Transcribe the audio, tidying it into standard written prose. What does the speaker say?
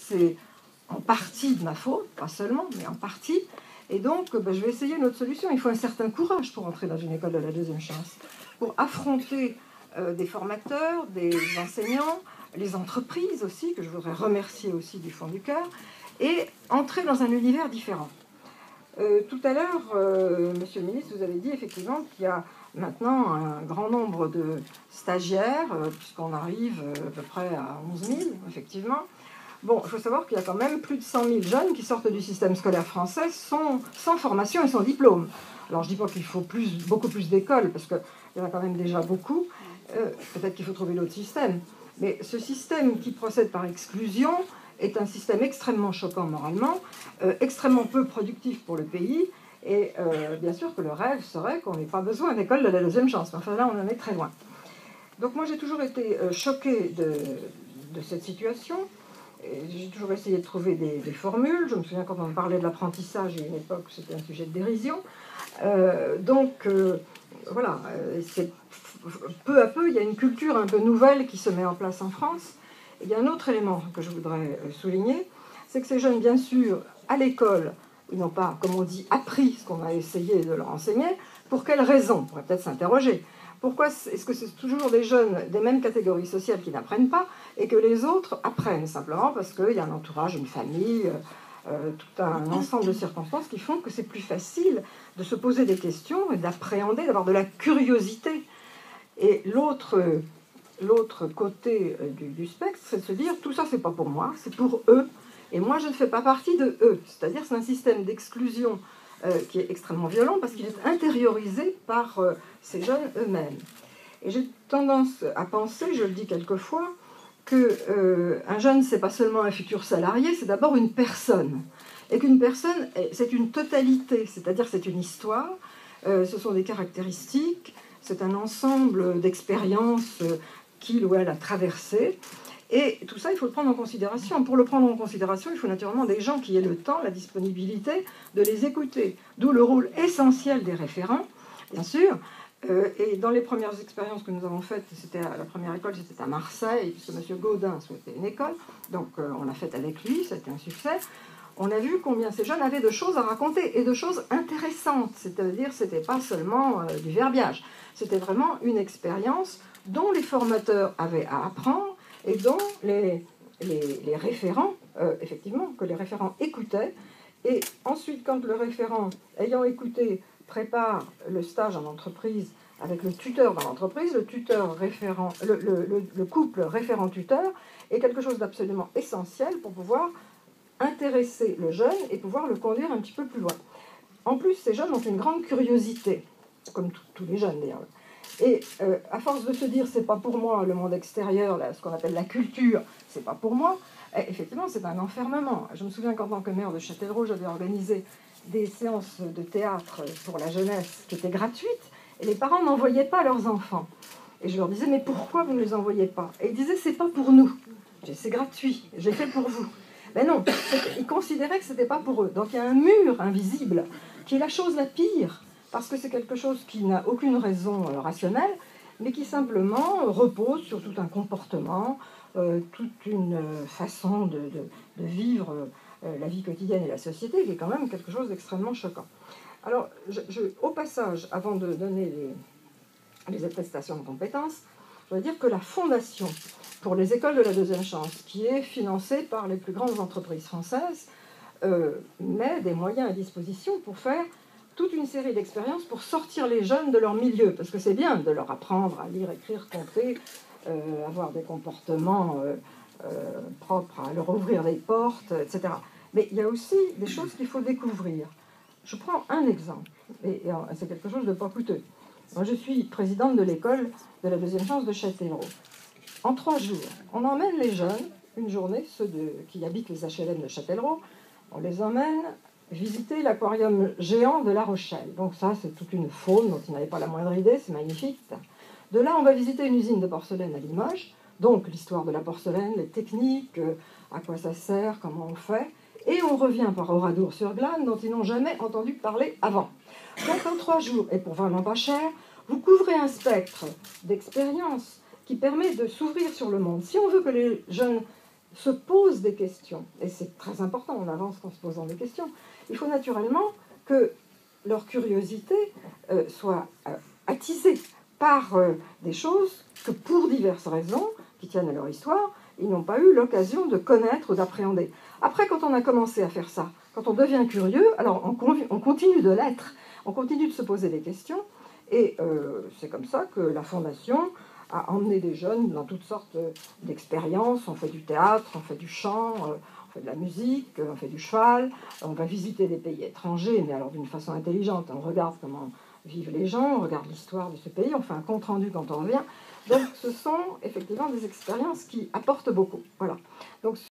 c'est en partie de ma faute, pas seulement, mais en partie. Et donc, je vais essayer une autre solution. Il faut un certain courage pour entrer dans une école de la deuxième chance, pour affronter des formateurs, des enseignants, les entreprises aussi, que je voudrais remercier aussi du fond du cœur, et entrer dans un univers différent. Tout à l'heure, Monsieur le ministre, vous avez dit effectivement qu'il y a maintenant un grand nombre de stagiaires, puisqu'on arrive à peu près à 11 000, effectivement. Bon, il faut savoir qu'il y a quand même plus de 100 000 jeunes qui sortent du système scolaire français sans formation et sans diplôme. Alors je ne dis pas qu'il faut beaucoup plus d'écoles, parce qu'il y en a quand même déjà beaucoup. Peut-être qu'il faut trouver l'autre système. Mais ce système qui procède par exclusion est un système extrêmement choquant moralement, extrêmement peu productif pour le pays, et bien sûr que le rêve serait qu'on n'ait pas besoin d'école de la deuxième chance. Mais enfin là, on en est très loin. Donc moi, j'ai toujours été choquée de cette situation. J'ai toujours essayé de trouver des formules. Je me souviens quand on parlait de l'apprentissage, il y a une époque où c'était un sujet de dérision. Voilà, peu à peu, il y a une culture un peu nouvelle qui se met en place en France. Et il y a un autre élément que je voudrais souligner, c'est que ces jeunes, bien sûr, à l'école, ils n'ont pas, comme on dit, appris ce qu'on a essayé de leur enseigner. Pour quelles raisons? On pourrait peut-être s'interroger. Pourquoi est-ce que c'est toujours des jeunes des mêmes catégories sociales qui n'apprennent pas et que les autres apprennent? Simplement parce qu'il y a un entourage, une famille, tout un ensemble de circonstances qui font que c'est plus facile de se poser des questions et d'appréhender, d'avoir de la curiosité. Et l'autre côté du spectre, c'est de se dire tout ça, c'est pas pour moi, c'est pour eux. Et moi, je ne fais pas partie de eux. C'est-à-dire c'est un système d'exclusion qui est extrêmement violent parce qu'il est intériorisé par ces jeunes eux-mêmes. Et j'ai tendance à penser, je le dis quelquefois, qu'un jeune, c'est pas seulement un futur salarié, c'est d'abord une personne. Et qu'une personne, c'est une totalité, c'est-à-dire c'est une histoire, ce sont des caractéristiques, c'est un ensemble d'expériences qu'il ou elle a traversées. Et tout ça, il faut le prendre en considération. Pour le prendre en considération, il faut naturellement des gens qui aient le temps, la disponibilité de les écouter. D'où le rôle essentiel des référents, bien sûr. Et dans les premières expériences que nous avons faites, la première école, c'était à Marseille, puisque M. Gaudin souhaitait une école. Donc on l'a faite avec lui, ça a été un succès. On a vu combien ces jeunes avaient de choses à raconter, et de choses intéressantes. C'est-à-dire, ce n'était pas seulement du verbiage. C'était vraiment une expérience dont les formateurs avaient à apprendre, et dont les référents, effectivement, que les référents écoutaient. Et ensuite, quand le référent, ayant écouté, prépare le stage en entreprise avec le tuteur dans l'entreprise, le couple référent-tuteur est quelque chose d'absolument essentiel pour pouvoir intéresser le jeune et pouvoir le conduire un petit peu plus loin. En plus, ces jeunes ont une grande curiosité, comme tous les jeunes d'ailleurs. Et à force de se dire c'est pas pour moi le monde extérieur, là, ce qu'on appelle la culture, c'est pas pour moi, effectivement c'est un enfermement. Je me souviens qu'en tant que maire de Châtellerault, j'avais organisé des séances de théâtre pour la jeunesse qui étaient gratuites, et les parents n'envoyaient pas leurs enfants. Et je leur disais mais pourquoi vous ne les envoyez pas? Et ils disaient c'est pas pour nous. C'est gratuit, j'ai fait pour vous. Mais non, ils considéraient que c'était pas pour eux. Donc il y a un mur invisible qui est la chose la pire. Parce que c'est quelque chose qui n'a aucune raison rationnelle, mais qui simplement repose sur tout un comportement, toute une façon de vivre la vie quotidienne et la société, qui est quand même quelque chose d'extrêmement choquant. Alors, au passage, avant de donner les attestations de compétences, je veux dire que la Fondation pour les écoles de la deuxième chance, qui est financée par les plus grandes entreprises françaises, met des moyens à disposition pour faire toute une série d'expériences pour sortir les jeunes de leur milieu, parce que c'est bien de leur apprendre à lire, écrire, compter, avoir des comportements propres à leur ouvrir des portes, etc. Mais il y a aussi des choses qu'il faut découvrir. Je prends un exemple, et c'est quelque chose de pas coûteux. Moi, je suis présidente de l'école de la deuxième chance de Châtellerault. En 3 jours, on emmène les jeunes, une journée, ceux qui habitent les HLM de Châtellerault, on les emmène visiter l'aquarium géant de La Rochelle. Donc ça, c'est toute une faune dont ils n'avaient pas la moindre idée, c'est magnifique. De là, on va visiter une usine de porcelaine à Limoges, donc l'histoire de la porcelaine, les techniques, à quoi ça sert, comment on fait. Et on revient par Oradour-sur-Glane, dont ils n'ont jamais entendu parler avant. Donc en 3 jours, et pour vraiment pas cher, vous couvrez un spectre d'expériences qui permet de s'ouvrir sur le monde. Si on veut que les jeunes se posent des questions. Et c'est très important, on avance en se posant des questions. Il faut naturellement que leur curiosité soit attisée par des choses que, pour diverses raisons, qui tiennent à leur histoire, ils n'ont pas eu l'occasion de connaître ou d'appréhender. Après, quand on a commencé à faire ça, quand on devient curieux, alors on continue de l'être, on continue de se poser des questions, et c'est comme ça que la Fondation a emmené des jeunes dans toutes sortes d'expériences. On fait du théâtre, on fait du chant, on fait de la musique, on fait du cheval, on va visiter des pays étrangers, mais alors d'une façon intelligente. On regarde comment vivent les gens, on regarde l'histoire de ce pays, on fait un compte-rendu quand on revient. Donc ce sont effectivement des expériences qui apportent beaucoup. Voilà. Donc,